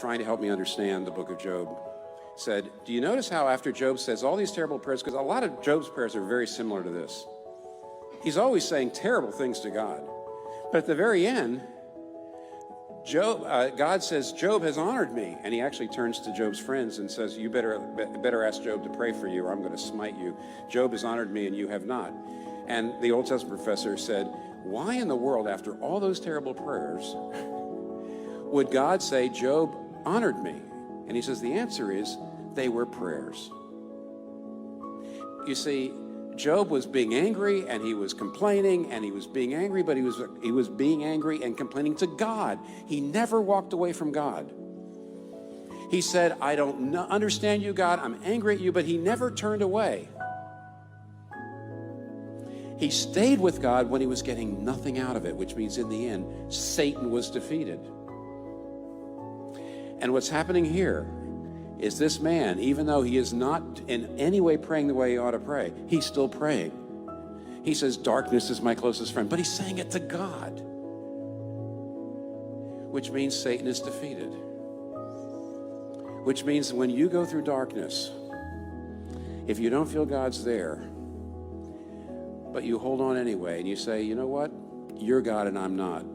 trying to help me understand the book of Job, said, do you notice how after Job says all these terrible prayers, because a lot of Job's prayers are very similar to this. He's always saying terrible things to God. But at the very end, God says, Job has honored me. And he actually turns to Job's friends and says, you better ask Job to pray for you or I'm going to smite you. Job has honored me and you have not. And the Old Testament professor said, why in the world, after all those terrible prayers, would God say, Job honored me? And he says, the answer is, they were prayers. You see, Job was being angry and he was complaining and he was being angry, but he was being angry and complaining to God. He never walked away from God. He said, I don't understand you, God. I'm angry at you, but he never turned away. He stayed with God when he was getting nothing out of it, which means in the end, Satan was defeated. And what's happening here is this man, even though he is not in any way praying the way he ought to pray, he's still praying. He says, darkness is my closest friend, but he's saying it to God, which means Satan is defeated. Which means when you go through darkness, if you don't feel God's there, but you hold on anyway and you say, you know what? You're God and I'm not.